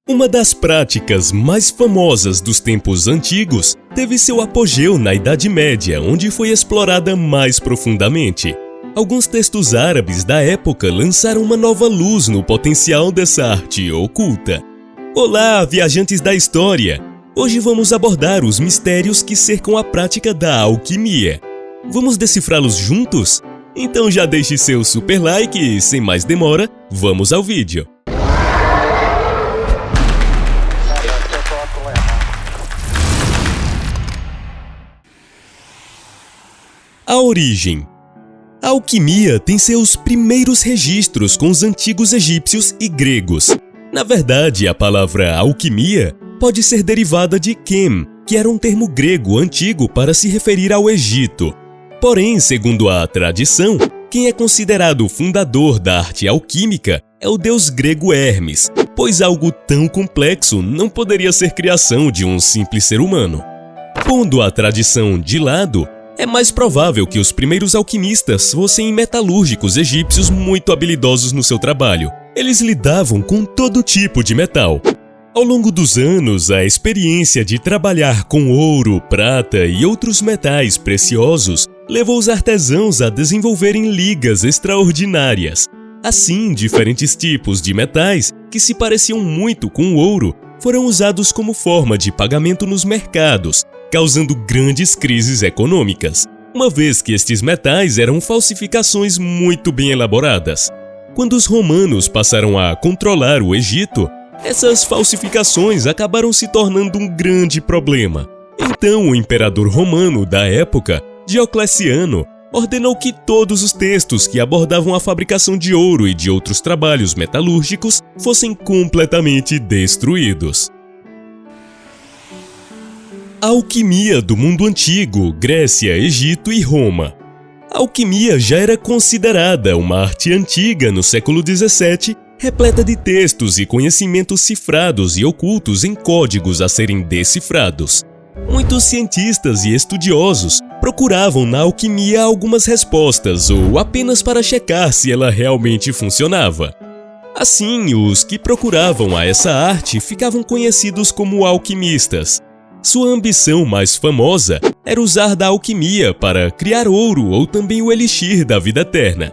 Uma das práticas mais famosas dos tempos antigos teve seu apogeu na Idade Média, onde foi explorada mais profundamente. Alguns textos árabes da época lançaram uma nova luz no potencial dessa arte oculta. Olá, viajantes da história! Hoje vamos abordar os mistérios que cercam a prática da alquimia. Vamos decifrá-los juntos? Então já deixe seu super like e, sem mais demora, vamos ao vídeo. A origem. A alquimia tem seus primeiros registros com os antigos egípcios e gregos. Na verdade, a palavra alquimia pode ser derivada de chem, que era um termo grego antigo para se referir ao Egito. Porém, segundo a tradição, quem é considerado o fundador da arte alquímica é o deus grego Hermes, pois algo tão complexo não poderia ser criação de um simples ser humano. Pondo a tradição de lado, é mais provável que os primeiros alquimistas fossem metalúrgicos egípcios muito habilidosos no seu trabalho. Eles lidavam com todo tipo de metal. Ao longo dos anos, a experiência de trabalhar com ouro, prata e outros metais preciosos levou os artesãos a desenvolverem ligas extraordinárias. Assim, diferentes tipos de metais, que se pareciam muito com o ouro, foram usados como forma de pagamento nos mercados, causando grandes crises econômicas, uma vez que estes metais eram falsificações muito bem elaboradas. Quando os romanos passaram a controlar o Egito, essas falsificações acabaram se tornando um grande problema. Então, o imperador romano da época, Diocleciano, ordenou que todos os textos que abordavam a fabricação de ouro e de outros trabalhos metalúrgicos fossem completamente destruídos. A alquimia do mundo antigo, Grécia, Egito e Roma. A alquimia já era considerada uma arte antiga no século XVII, repleta de textos e conhecimentos cifrados e ocultos em códigos a serem decifrados. Muitos cientistas e estudiosos procuravam na alquimia algumas respostas ou apenas para checar se ela realmente funcionava. Assim, os que procuravam a essa arte ficavam conhecidos como alquimistas. Sua ambição mais famosa era usar da alquimia para criar ouro ou também o elixir da vida eterna.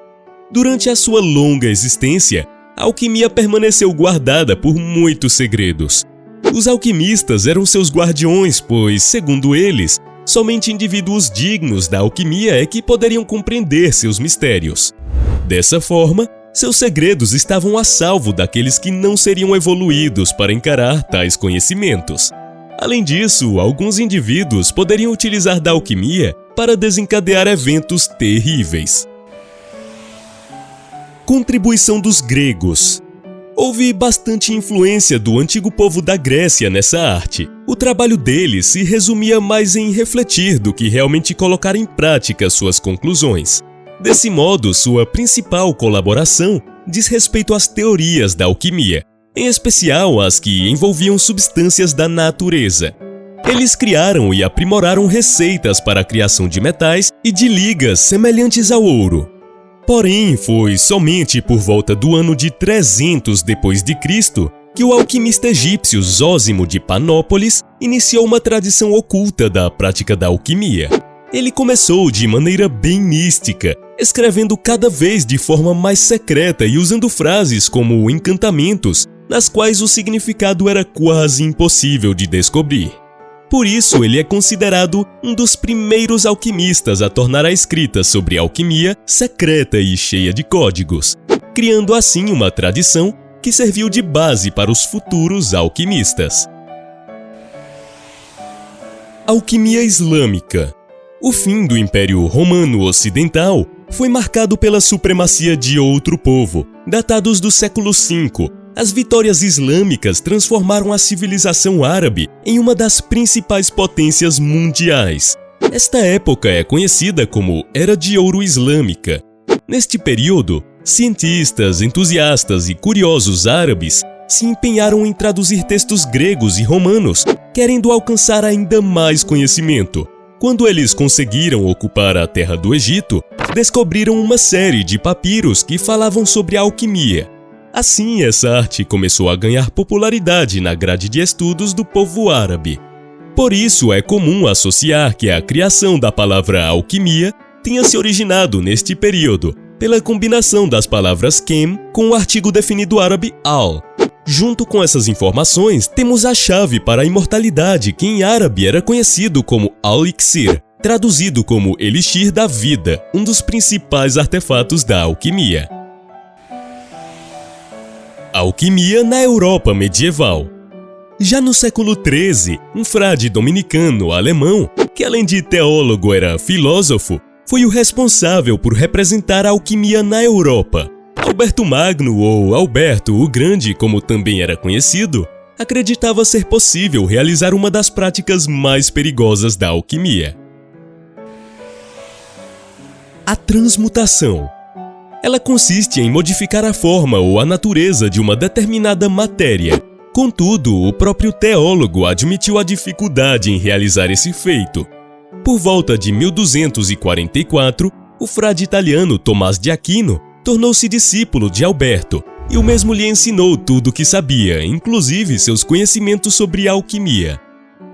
Durante a sua longa existência, a alquimia permaneceu guardada por muitos segredos. Os alquimistas eram seus guardiões, pois, segundo eles, somente indivíduos dignos da alquimia é que poderiam compreender seus mistérios. Dessa forma, seus segredos estavam a salvo daqueles que não seriam evoluídos para encarar tais conhecimentos. Além disso, alguns indivíduos poderiam utilizar da alquimia para desencadear eventos terríveis. Contribuição dos gregos. Houve bastante influência do antigo povo da Grécia nessa arte. O trabalho deles se resumia mais em refletir do que realmente colocar em prática suas conclusões. Desse modo, sua principal colaboração diz respeito às teorias da alquimia, em especial as que envolviam substâncias da natureza. Eles criaram e aprimoraram receitas para a criação de metais e de ligas semelhantes ao ouro. Porém, foi somente por volta do ano de 300 d.C. que o alquimista egípcio Zósimo de Panópolis iniciou uma tradição oculta da prática da alquimia. Ele começou de maneira bem mística, escrevendo cada vez de forma mais secreta e usando frases como encantamentos, nas quais o significado era quase impossível de descobrir. Por isso, ele é considerado um dos primeiros alquimistas a tornar a escrita sobre alquimia secreta e cheia de códigos, criando assim uma tradição que serviu de base para os futuros alquimistas. Alquimia islâmica. O fim do Império Romano Ocidental foi marcado pela supremacia de outro povo, datados do século V. As vitórias islâmicas transformaram a civilização árabe em uma das principais potências mundiais. Esta época é conhecida como Era de Ouro Islâmica. Neste período, cientistas, entusiastas e curiosos árabes se empenharam em traduzir textos gregos e romanos, querendo alcançar ainda mais conhecimento. Quando eles conseguiram ocupar a terra do Egito, descobriram uma série de papiros que falavam sobre a alquimia. Assim, essa arte começou a ganhar popularidade na grade de estudos do povo árabe. Por isso, é comum associar que a criação da palavra alquimia tenha se originado neste período, pela combinação das palavras chem com o artigo definido árabe al. Junto com essas informações, temos a chave para a imortalidade, que em árabe era conhecido como al-iksir, traduzido como elixir da vida, um dos principais artefatos da alquimia. Alquimia na Europa medieval. Já no século XIII, um frade dominicano alemão, que além de teólogo era filósofo, foi o responsável por representar a alquimia na Europa. Alberto Magno, ou Alberto o Grande, como também era conhecido, acreditava ser possível realizar uma das práticas mais perigosas da alquimia: a transmutação. Ela consiste em modificar a forma ou a natureza de uma determinada matéria. Contudo, o próprio teólogo admitiu a dificuldade em realizar esse feito. Por volta de 1244, o frade italiano Tomás de Aquino tornou-se discípulo de Alberto, e o mesmo lhe ensinou tudo o que sabia, inclusive seus conhecimentos sobre alquimia.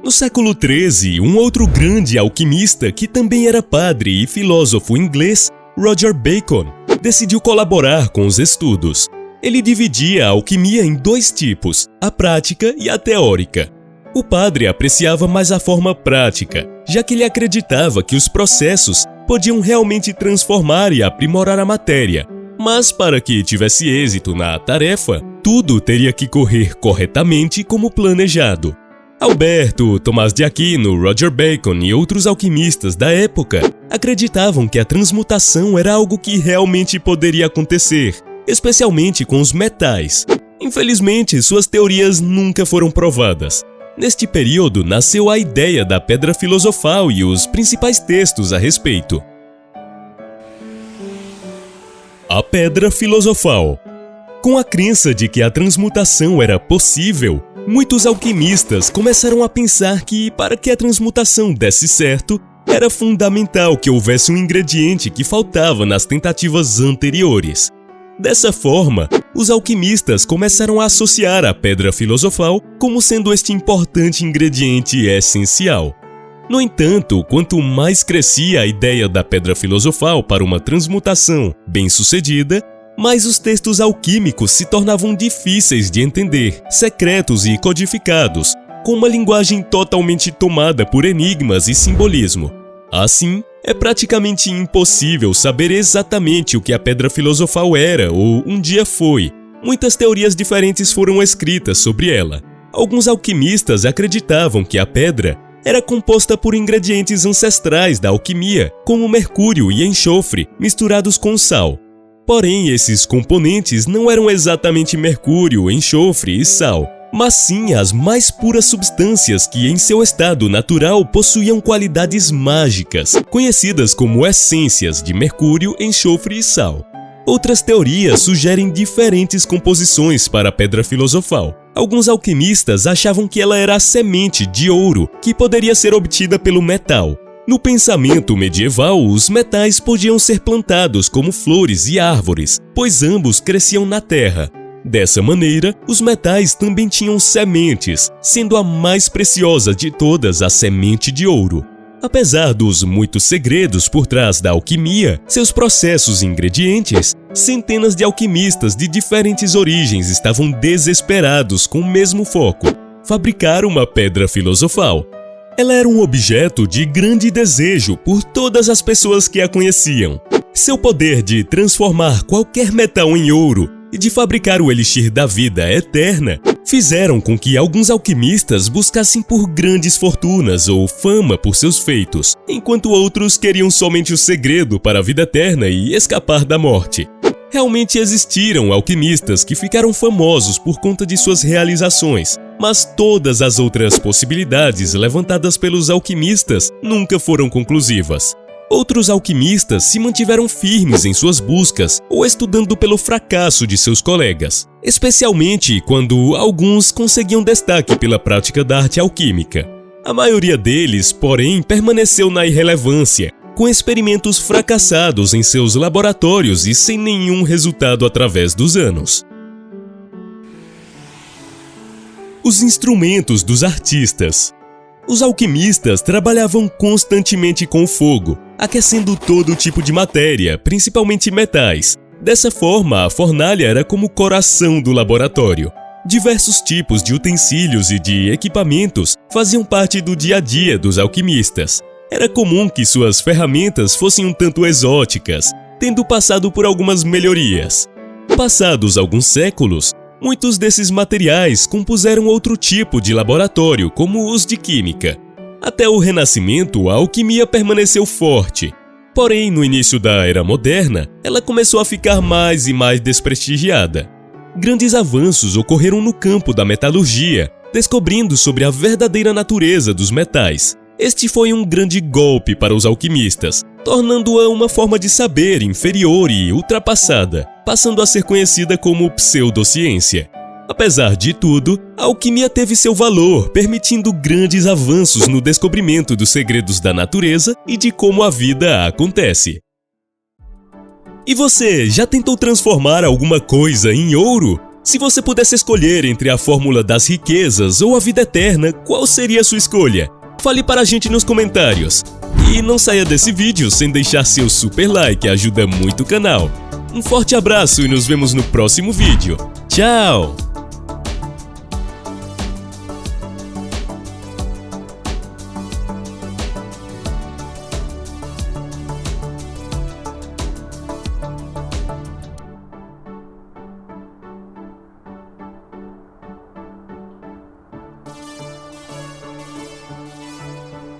No século XIII, um outro grande alquimista, que também era padre e filósofo inglês, Roger Bacon, decidiu colaborar com os estudos. Ele dividia a alquimia em dois tipos, a prática e a teórica. O padre apreciava mais a forma prática, já que ele acreditava que os processos podiam realmente transformar e aprimorar a matéria. Mas para que tivesse êxito na tarefa, tudo teria que correr corretamente como planejado. Alberto, Tomás de Aquino, Roger Bacon e outros alquimistas da época acreditavam que a transmutação era algo que realmente poderia acontecer, especialmente com os metais. Infelizmente, suas teorias nunca foram provadas. Neste período, nasceu a ideia da pedra filosofal e os principais textos a respeito. A pedra filosofal. Com a crença de que a transmutação era possível, muitos alquimistas começaram a pensar que, para que a transmutação desse certo, era fundamental que houvesse um ingrediente que faltava nas tentativas anteriores. Dessa forma, os alquimistas começaram a associar a pedra filosofal como sendo este importante ingrediente essencial. No entanto, quanto mais crescia a ideia da pedra filosofal para uma transmutação bem-sucedida, mais os textos alquímicos se tornavam difíceis de entender, secretos e codificados, com uma linguagem totalmente tomada por enigmas e simbolismo. Assim, é praticamente impossível saber exatamente o que a pedra filosofal era ou um dia foi. Muitas teorias diferentes foram escritas sobre ela. Alguns alquimistas acreditavam que a pedra era composta por ingredientes ancestrais da alquimia, como mercúrio e enxofre misturados com sal. Porém, esses componentes não eram exatamente mercúrio, enxofre e sal, mas sim as mais puras substâncias que, em seu estado natural, possuíam qualidades mágicas, conhecidas como essências de mercúrio, enxofre e sal. Outras teorias sugerem diferentes composições para a pedra filosofal. Alguns alquimistas achavam que ela era a semente de ouro que poderia ser obtida pelo metal. No pensamento medieval, os metais podiam ser plantados como flores e árvores, pois ambos cresciam na terra. Dessa maneira, os metais também tinham sementes, sendo a mais preciosa de todas a semente de ouro. Apesar dos muitos segredos por trás da alquimia, seus processos e ingredientes, centenas de alquimistas de diferentes origens estavam desesperados com o mesmo foco: fabricar uma pedra filosofal. Ela era um objeto de grande desejo por todas as pessoas que a conheciam. Seu poder de transformar qualquer metal em ouro e de fabricar o elixir da vida eterna fizeram com que alguns alquimistas buscassem por grandes fortunas ou fama por seus feitos, enquanto outros queriam somente o segredo para a vida eterna e escapar da morte. Realmente existiram alquimistas que ficaram famosos por conta de suas realizações, mas todas as outras possibilidades levantadas pelos alquimistas nunca foram conclusivas. Outros alquimistas se mantiveram firmes em suas buscas ou estudando pelo fracasso de seus colegas, especialmente quando alguns conseguiam destaque pela prática da arte alquímica. A maioria deles, porém, permaneceu na irrelevância, com experimentos fracassados em seus laboratórios e sem nenhum resultado através dos anos. os instrumentos dos artistas. Os alquimistas trabalhavam constantemente com o fogo, aquecendo todo tipo de matéria, principalmente metais. Dessa forma, a fornalha era como o coração do laboratório. Diversos tipos de utensílios e de equipamentos faziam parte do dia a dia dos alquimistas. Era comum que suas ferramentas fossem um tanto exóticas, tendo passado por algumas melhorias. Passados alguns séculos, muitos desses materiais compuseram outro tipo de laboratório, como os de química. Até o Renascimento, a alquimia permaneceu forte. Porém, no início da Era Moderna, ela começou a ficar mais e mais desprestigiada. Grandes avanços ocorreram no campo da metalurgia, descobrindo sobre a verdadeira natureza dos metais. Este foi um grande golpe para os alquimistas, tornando-a uma forma de saber inferior e ultrapassada, passando a ser conhecida como pseudociência. Apesar de tudo, a alquimia teve seu valor, permitindo grandes avanços no descobrimento dos segredos da natureza e de como a vida acontece. E você, já tentou transformar alguma coisa em ouro? Se você pudesse escolher entre a fórmula das riquezas ou a vida eterna, qual seria a sua escolha? Fale para a gente nos comentários. E não saia desse vídeo sem deixar seu super like, ajuda muito o canal. Um forte abraço e nos vemos no próximo vídeo. Tchau!